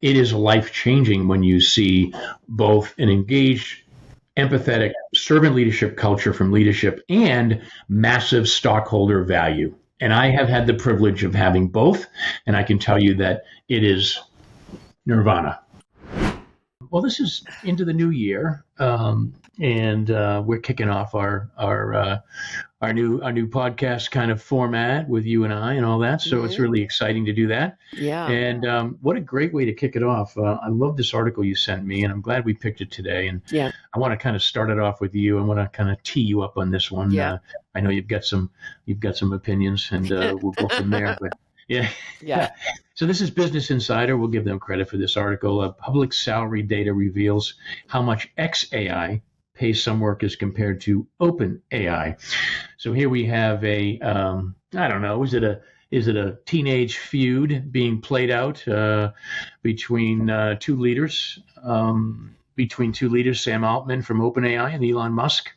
it is life-changing when you see both an engaged, empathetic servant leadership culture from leadership and massive stockholder value. And I have had the privilege of having both, and I can tell you that it is nirvana. Well, this is into the new year, and we're kicking off our new podcast kind of format with you and I and all that. So It's really exciting to do that. Yeah. And what a great way to kick it off. I love this article you sent me, and I'm glad we picked it today. And I want to kind of start it off with you. I want to kind of tee you up on this one. Yeah. I know you've got some opinions, and we'll go from there. But yeah. So this is Business Insider. We'll give them credit for this article. Public salary data reveals how much XAI pays some workers compared to OpenAI. So here we have a, I don't know, is it a teenage feud being played out between two leaders? Between two leaders, Sam Altman from OpenAI and Elon Musk,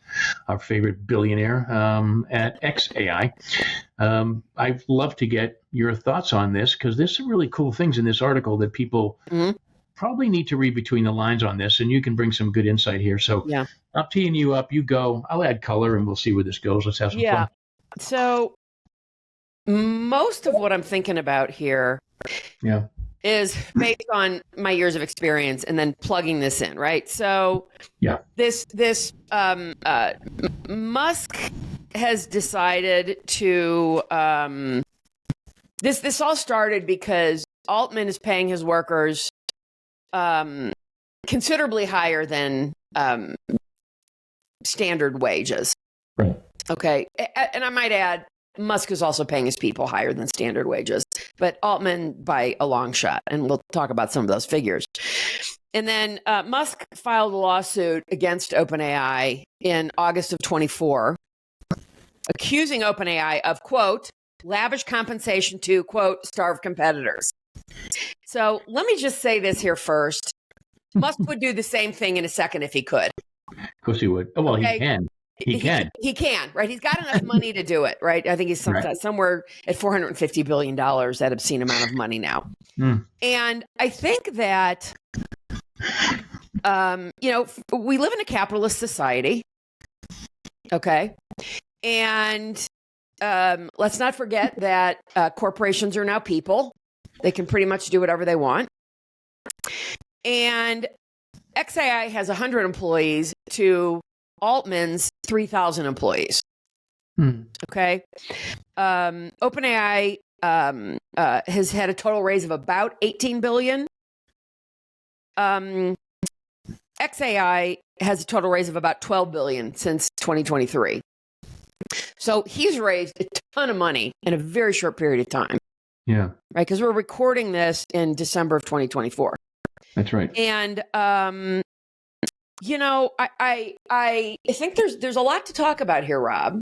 our favorite billionaire at XAI. I'd love to get your thoughts on this because there's some really cool things in this article that people probably need to read between the lines on this, and you can bring some good insight here. So I'm teeing you up. You go. I'll add color, and we'll see where this goes. Let's have some fun. So most of what I'm thinking about here is based on my years of experience and then plugging this in, right? So this Musk has decided to this all started because Altman is paying his workers considerably higher than standard wages. Right. Okay. And I might add, Musk is also paying his people higher than standard wages, but Altman by a long shot. And we'll talk about some of those figures. And then Musk filed a lawsuit against OpenAI in August of 24, accusing OpenAI of, quote, lavish compensation to, quote, starve competitors. So let me just say this here first. Musk would do the same thing in a second if he could. Of course he would. Oh, well, okay. He can. He can, right? He's got enough money to do it, right? I think he's somewhere at $450 billion, that obscene amount of money now. And I think that, we live in a capitalist society, okay? And let's not forget that corporations are now people. They can pretty much do whatever they want. And XAI has 100 employees to Altman's 3,000 employees. Okay. OpenAI has had a total raise of about $18 billion. XAI has a total raise of about $12 billion since 2023. So he's raised a ton of money in a very short period of time. Yeah. Right. Because we're recording this in December of 2024. That's right. And, I think there's a lot to talk about here, Rob.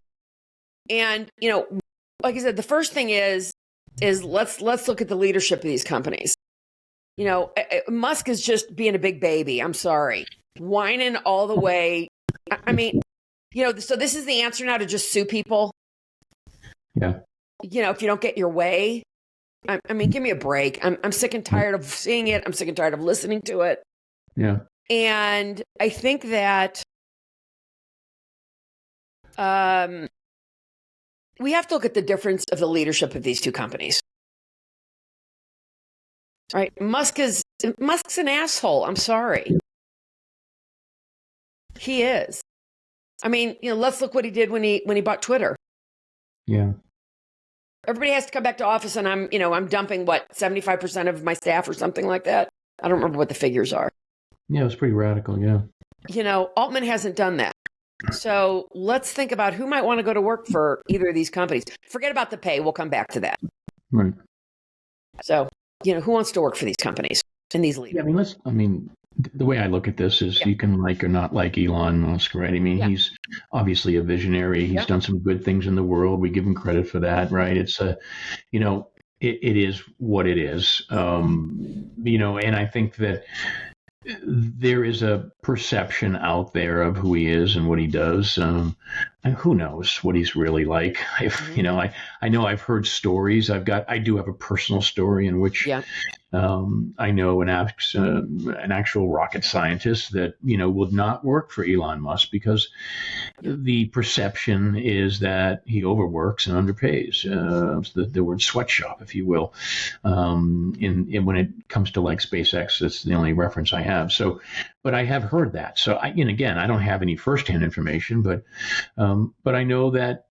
And, like I said, the first thing is let's look at the leadership of these companies. Musk is just being a big baby. I'm sorry. Whining all the way. I mean, so this is the answer now to just sue people. Yeah. If you don't get your way. I mean, give me a break. I'm sick and tired of seeing it. I'm sick and tired of listening to it. Yeah. And I think that we have to look at the difference of the leadership of these two companies. Right? Musk's an asshole. I'm sorry. He is. I mean, let's look what he did when he bought Twitter. Yeah. Everybody has to come back to office, and I'm dumping 75% of my staff or something like that. I don't remember what the figures are. Yeah, it was pretty radical. Yeah. Altman hasn't done that. So let's think about who might want to go to work for either of these companies. Forget about the pay. We'll come back to that. Right. So, who wants to work for these companies and these leaders? Yeah, the way I look at this is you can like or not like Elon Musk, right? I mean, he's obviously a visionary. He's done some good things in the world. We give him credit for that, right? It's it is what it is. And I think that there is a perception out there of who he is and what he does. And who knows what he's really like? I know I've heard stories. I do have a personal story in which I know an actual rocket scientist that would not work for Elon Musk because the perception is that he overworks and underpays. The word sweatshop, if you will. When it comes to like SpaceX, that's the only reference I have. So, but I have heard that. So, again, I don't have any firsthand information, but I know that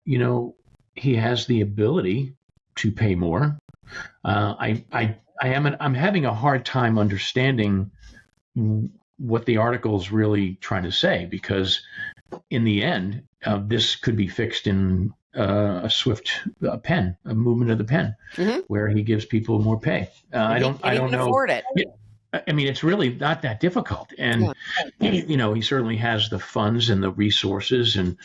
he has the ability to pay more. I'm having a hard time understanding what the article is really trying to say, because in the end, this could be fixed in a swift pen, a movement of the pen, where he gives people more pay. I don't know. Afford it. I mean, it's really not that difficult, and he certainly has the funds and the resources, and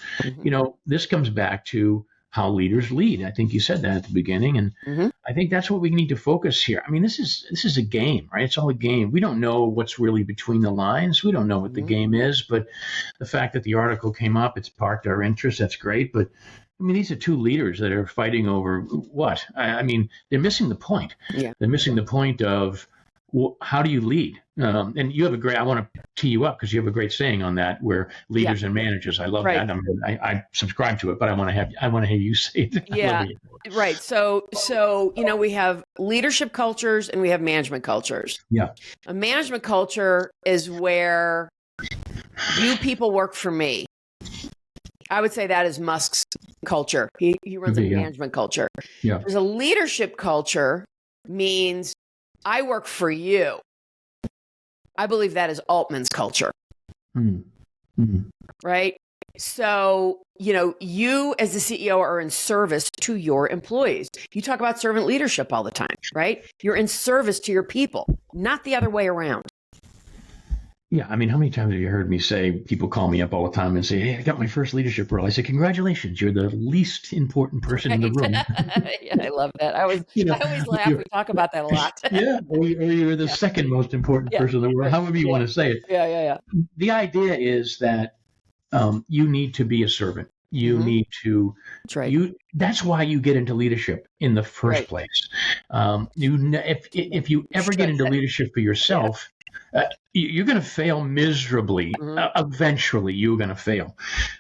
this comes back to how leaders lead. I think you said that at the beginning, and I think that's what we need to focus here. I mean, this is a game, right? It's all a game. We don't know what's really between the lines. We don't know what the game is, but the fact that the article came up, it's sparked our interest. That's great, but I mean, these are two leaders that are fighting over what? I mean, they're missing the point. Yeah. They're missing the point of how do you lead? And you have I want to tee you up because you have a great saying on that, where leaders and managers. I love that. I subscribe to it, but I want to hear you say it. Yeah, right. So we have leadership cultures and we have management cultures. Yeah. A management culture is where you people work for me. I would say that is Musk's culture. He runs a management culture. Yeah. There's a leadership culture, means I work for you. I believe that is Altman's culture. Right? So, you as the CEO are in service to your employees. You talk about servant leadership all the time, right? You're in service to your people, not the other way around. Yeah, I mean, how many times have you heard me say, people call me up all the time and say, hey, I got my first leadership role. I say, congratulations, you're the least important person in the room. Yeah, I love that. I always laugh. We talk about that a lot. Yeah, or you're the second most important person in the world, however you want to say it. Yeah. The idea is that you need to be a servant. You need to. That's right. That's why you get into leadership in the first place. If you ever get into leadership for yourself, you're going to fail miserably. Eventually, you're going to fail,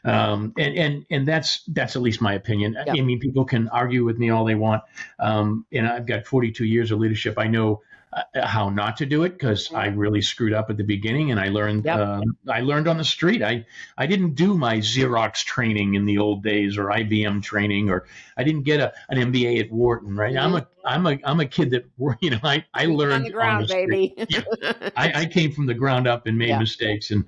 and that's at least my opinion. I mean, people can argue with me all they want, and I've got 42 years of leadership. I know how not to do it because I really screwed up at the beginning, and I learned on the street. I didn't do my Xerox training in the old days, or IBM training, or I didn't get an MBA at Wharton. Right? I'm a kid that I learned on the ground, on the street. baby. I came from the ground up and made mistakes and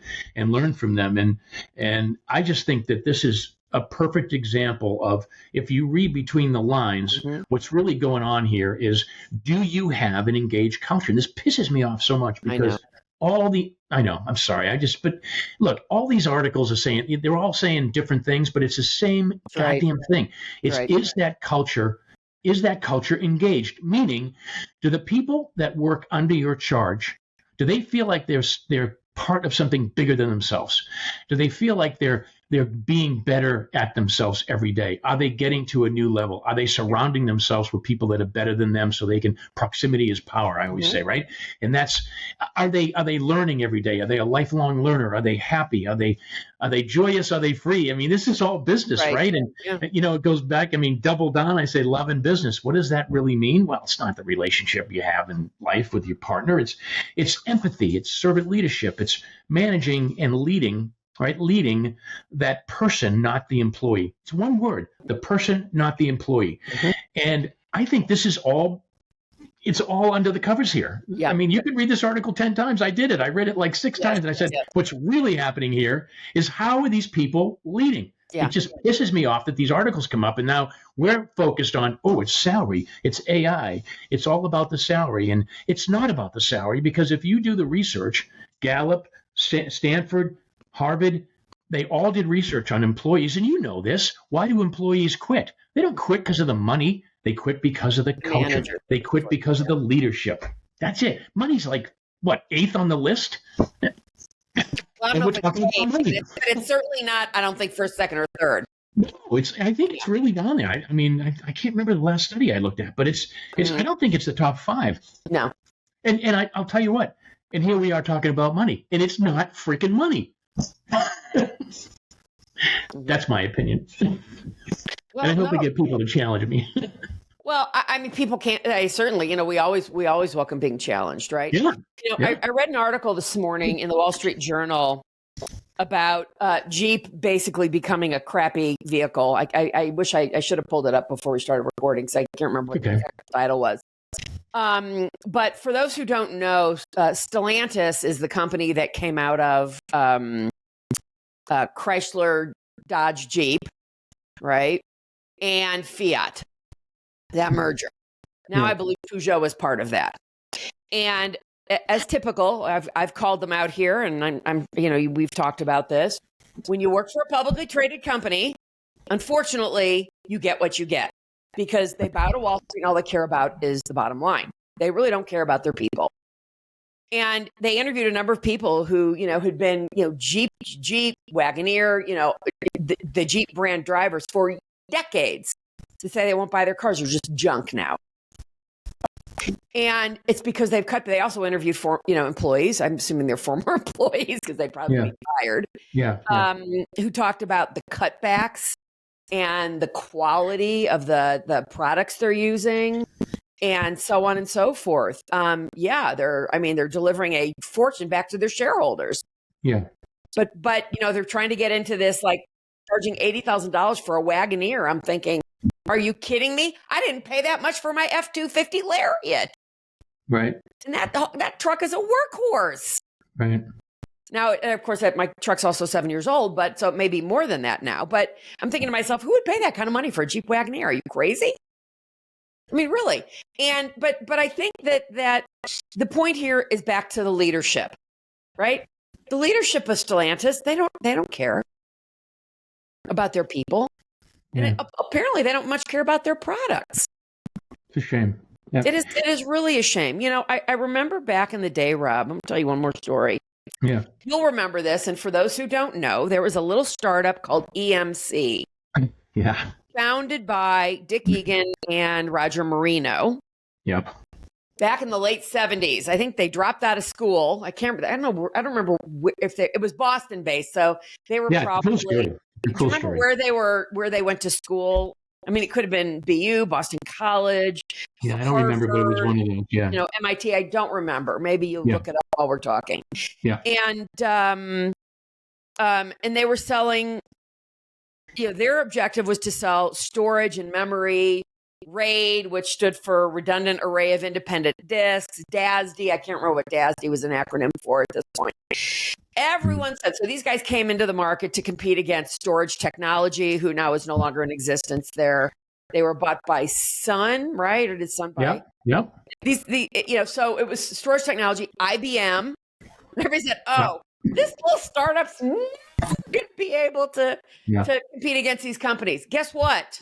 learned from them, and I just think that this is a perfect example of, if you read between the lines, what's really going on here is, do you have an engaged culture? And this pisses me off so much because I know, I'm sorry. But look, all these articles are saying, they're all saying different things, but it's the same goddamn thing. Is that culture engaged? Meaning, do the people that work under your charge, do they feel like they're part of something bigger than themselves? Do they feel like they're being better at themselves every day? Are they getting to a new level? Are they surrounding themselves with people that are better than them so they can, proximity is power, I always say, right? And are they learning every day? Are they a lifelong learner? Are they happy? Are they joyous? Are they free? I mean, this is all business, right? And, it goes back, double down, I say love and business. What does that really mean? Well, it's not the relationship you have in life with your partner. It's empathy. It's servant leadership. It's managing and leading, right? Leading that person, not the employee. It's one word, the person, not the employee. And I think this is it's all under the covers here. Yeah. I mean, you could read this article 10 times. I did it. I read it like 6 times. And I said, what's really happening here is, how are these people leading? Yeah. It just pisses me off that these articles come up and now we're focused on, it's salary, it's AI, it's all about the salary. And it's not about the salary, because if you do the research, Gallup, Stanford, Harvard, they all did research on employees. And you know this. Why do employees quit? They don't quit because of the money. They quit because of the culture. Manager. They quit because of the leadership. That's it. Money's like, 8th on the list? Well, I don't know if but it's certainly not, I don't think, first, second, or third. No, I think it's really down there. I can't remember the last study I looked at, but it's I don't think it's the top 5. No. I'll tell you what. And here we are talking about money, and it's not freaking money. That's my opinion. Well, and I hope we get people to challenge me. Well, I mean, people can't. Certainly, we always welcome being challenged, right? Yeah. I read an article this morning in the Wall Street Journal about Jeep basically becoming a crappy vehicle. I wish I should have pulled it up before we started recording, because I can't remember what the exact title was. But for those who don't know, Stellantis is the company that came out of Chrysler, Dodge, Jeep, right? And Fiat, that merger. Now I believe Peugeot was part of that. And as typical, I've called them out here, and I'm we've talked about this. When you work for a publicly traded company, unfortunately, you get what you get, because they bow to Wall Street and all they care about is the bottom line. They really don't care about their people. And they interviewed a number of people who, had been, Jeep, Wagoneer, the Jeep brand drivers for decades, to say they won't buy their cars. They're just junk now. And it's because they also interviewed for, employees. I'm assuming they're former employees, because they'd probably be fired. Who talked about the cutbacks and the quality of the products they're using, and so on and so forth. They're delivering a fortune back to their shareholders. Yeah. But they're trying to get into this, like charging $80,000 for a Wagoneer. I'm thinking, are you kidding me? I didn't pay that much for my F-250 Lariat. Right. And that truck is a workhorse. Right. Now, of course, my truck's also 7 years old, but so it may be more than that now. But I'm thinking to myself, who would pay that kind of money for a Jeep Wagoneer? Are you crazy? I mean, really. And but I think that the point here is back to the leadership, right? The leadership of Stellantis, they don't care about their people. And apparently they don't much care about their products. It's a shame. Yep. It is really a shame. I remember back in the day, Rob, I'm going to tell you one more story. Yeah. You'll remember this. And for those who don't know, there was a little startup called EMC. Yeah. Founded by Dick Egan and Roger Marino. Yep. Back in the late 70s. I think they dropped out of school. I don't remember if it was Boston based. So they were probably. Cool story. Do you remember where they went to school? I mean, it could have been BU, Boston College. Yeah, I don't remember, but it was one of those. Yeah. MIT, I don't remember. Maybe you'll look it up while we're talking. Yeah. And they were selling, their objective was to sell storage and memory, RAID, which stood for Redundant Array of Independent Disks, DASD. I can't remember what DASD was an acronym for at this point. Everyone said, so these guys came into the market to compete against Storage Technology, who now is no longer in existence. They were bought by Sun, right? Or did Sun buy? Yep. So it was Storage Technology, IBM. Everybody said, this little startup's going to be able to compete against these companies. Guess what?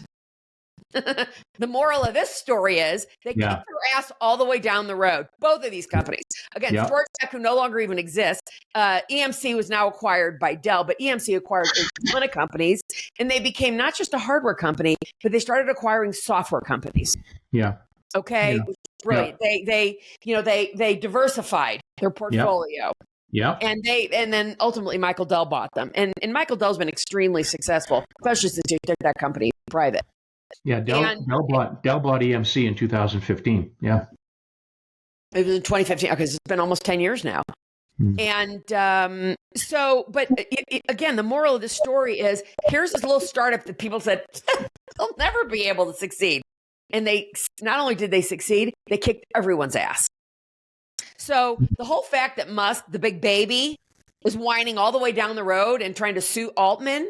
The moral of this story is they kicked their ass all the way down the road. Both of these companies. Again, Storage Tech, who no longer even exists. EMC was now acquired by Dell, but EMC acquired a ton of companies, and they became not just a hardware company, but they started acquiring software companies. Yeah. Okay. Yeah. Brilliant. Yeah. They diversified their portfolio. Yeah. And then ultimately Michael Dell bought them. And Michael Dell's been extremely successful, especially since he took that company private. Yeah, Dell bought EMC in 2015. Yeah. It was in 2015. Okay, so it's been almost 10 years now. And again, the moral of this story is, here's this little startup that people said, they'll never be able to succeed. And they, not only did they succeed, they kicked everyone's ass. So the whole fact that Musk, the big baby, is whining all the way down the road and trying to sue Altman,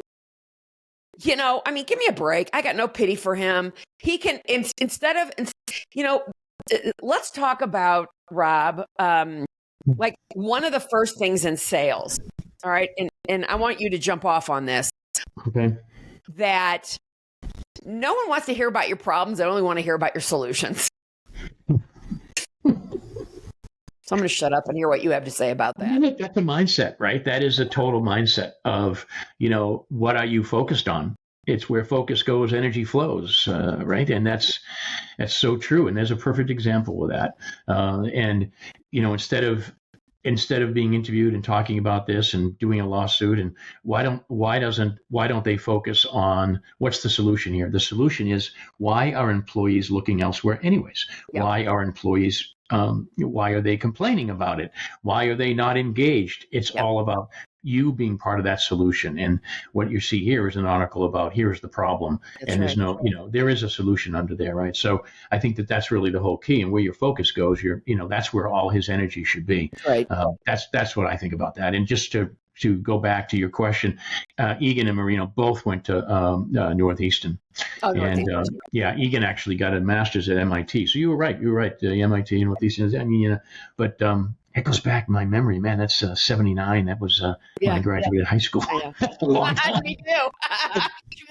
give me a break. I got no pity for him. He can, let's talk about, Rob, like one of the first things in sales. All right. And I want you to jump off on this. Okay. That no one wants to hear about your problems. They only want to hear about your solutions. So I'm going to shut up and hear what you have to say about that. That's a mindset, right? That is a total mindset of, what are you focused on? it's where focus goes, energy flows, right? And that's so true. And there's a perfect example of that. And instead of being interviewed and talking about this and doing a lawsuit, and why don't they focus on what's the solution here? The solution is, why are employees looking elsewhere anyways? Yeah. Why are employees why are they complaining about it? Why are they not engaged? It's all about you being part of that solution. And what you see here is an article about, here's the problem. That's and there's right. There is a solution under there, right? So I think that's really the whole key, and where your focus goes, that's where all his energy should be. Right. That's what I think about that. And just to go back to your question, Egan and Marino both went to Northeastern. Oh, and Egan actually got a master's at MIT. So you were right. The MIT and Northeastern. I mean, but it goes back in my memory, man. That's 79. That was when I graduated high school. Yeah. That's a long time. Me too.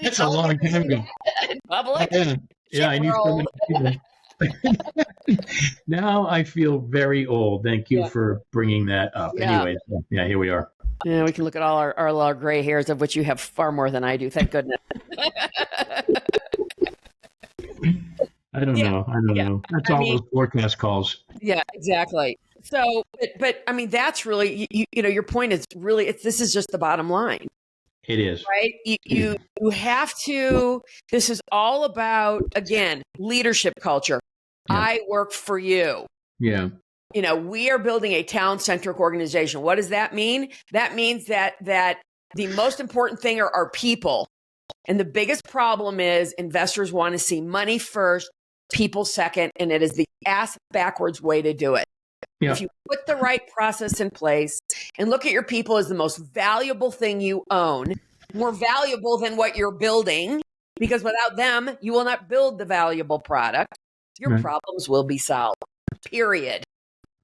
That's a long time ago. Public. Yeah, I knew so many people. Now I feel very old. Thank you for bringing that up. Yeah. Anyway, here we are. Yeah, we can look at all our gray hairs, of which you have far more than I do. Thank goodness. I don't know. That's those forecast calls. Yeah, exactly. So, but I mean, that's really, your point is really, this is just the bottom line. It is. Right? You have to, this is all about, again, leadership culture. Yeah. I work for you. Yeah. We are building a talent-centric organization. What does that mean? That means that the most important thing are our people. And the biggest problem is investors want to see money first, people second, and it is the ass backwards way to do it. Yeah. If you put the right process in place and look at your people as the most valuable thing you own, more valuable than what you're building, because without them, you will not build the valuable product. Your problems will be solved, period.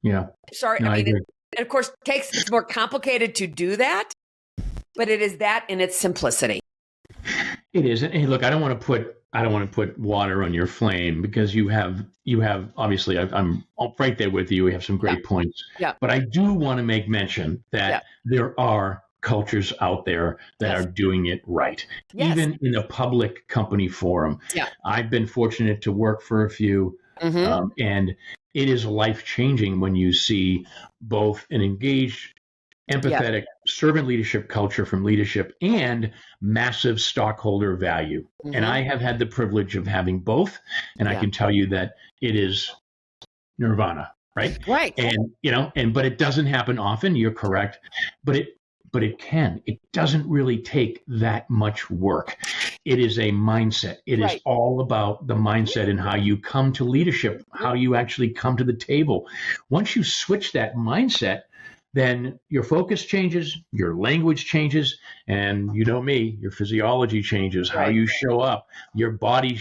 Yeah. Sorry. No, I mean, it of course it's more complicated to do that, but it is that in its simplicity. It is. And hey, look, I don't want to put water on your flame, because you have obviously, I'm right there with you. We have some great points. Yeah. But I do want to make mention that there are cultures out there that are doing it right, even in a public company forum. Yeah. I've been fortunate to work for a few, and it is life-changing when you see both an engaged, empathetic, servant leadership culture from leadership and massive stockholder value. Mm-hmm. And I have had the privilege of having both. And I can tell you that it is nirvana, right? Right. And, but it doesn't happen often. You're correct. But it can. It doesn't really take that much work. It is a mindset. It is all about the mindset and how you come to leadership, how you actually come to the table. Once you switch that mindset, then your focus changes, your language changes, and you know me, your physiology changes, how you show up, your body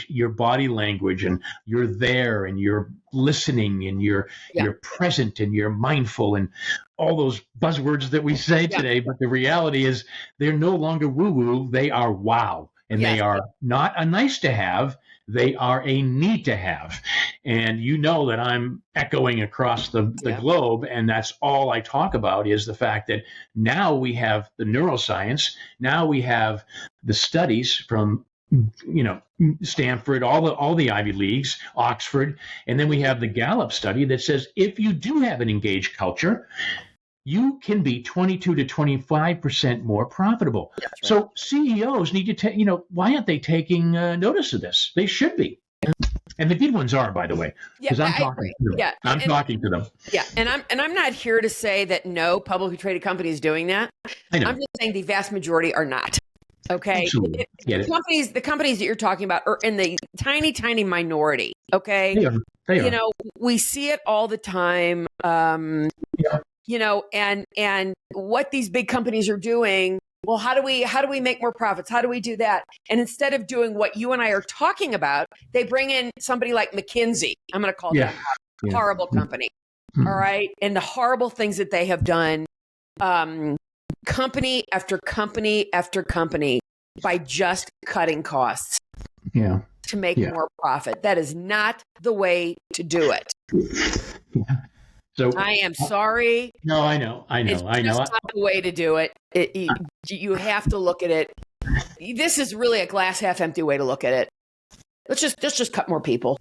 language, and you're there, and you're listening, and you're present, and you're mindful, and all those buzzwords that we say today. But the reality is they're no longer woo-woo, they are wow. And they are not a nice to have, they are a need to have. And you know that I'm echoing across the globe, and that's all I talk about, is the fact that now we have the neuroscience, now we have the studies from Stanford, all the Ivy Leagues, Oxford, and then we have the Gallup study that says if you do have an engaged culture, you can be 22 to 25% more profitable. Right. So CEOs need to take, why aren't they taking notice of this? They should be. And the good ones are, by the way, because I'm talking to them. Yeah. I'm talking to them. Yeah. And I'm not here to say that no publicly traded company is doing that. I'm just saying the vast majority are not. Okay. Absolutely. The companies that you're talking about are in the tiny, tiny minority. Okay. They are. We see it all the time. And what these big companies are doing, well, how do we make more profits? How do we do that? And instead of doing what you and I are talking about, they bring in somebody like McKinsey. I'm going to call that a horrible company. Mm-hmm. All right. And the horrible things that they have done, company after company after company, by just cutting costs to make more profit. That is not the way to do it. Yeah. So I am sorry. No, I know. It's just not the way to do it. You have to look at it this is really a glass half empty way to look at it. Let's just cut more people.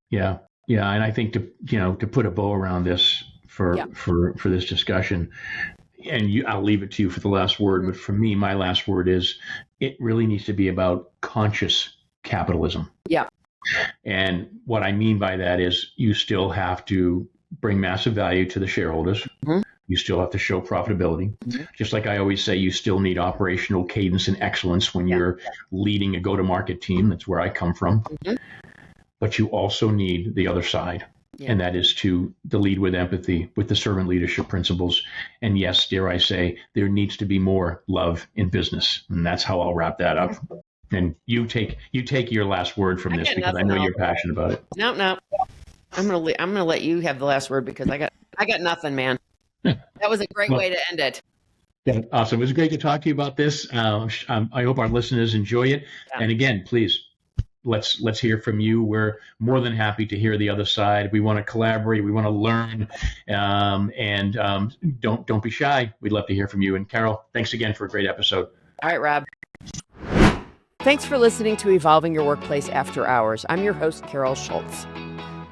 Yeah. And I think to put a bow around this for this discussion, and I'll leave it to you for the last word. But for me, my last word is it really needs to be about conscious capitalism. Yeah. And what I mean by that is you still have to bring massive value to the shareholders. Mm-hmm. You still have to show profitability. Mm-hmm. Just like I always say, you still need operational cadence and excellence when you're leading a go-to-market team. That's where I come from. Mm-hmm. But you also need the other side. Yeah. And that is to lead with empathy, with the servant leadership principles. And yes, dare I say, there needs to be more love in business. And that's how I'll wrap that up. And you take your last word from this, because I know you're passionate about it. No. I'm gonna let you have the last word, because I got nothing, man. That was a great way to end it. Yeah, awesome. It was great to talk to you about this. I hope our listeners enjoy it. Yeah. And again, please, let's hear from you. We're more than happy to hear the other side. We want to collaborate. We want to learn. And don't be shy. We'd love to hear from you. And Carol, thanks again for a great episode. All right, Rob. Thanks for listening to Evolving Your Workplace After Hours. I'm your host, Carol Schultz.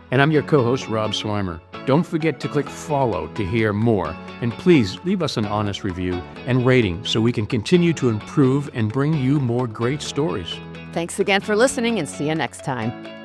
And I'm your co-host, Rob Swymer. Don't forget to click follow to hear more. And please leave us an honest review and rating so we can continue to improve and bring you more great stories. Thanks again for listening, and see you next time.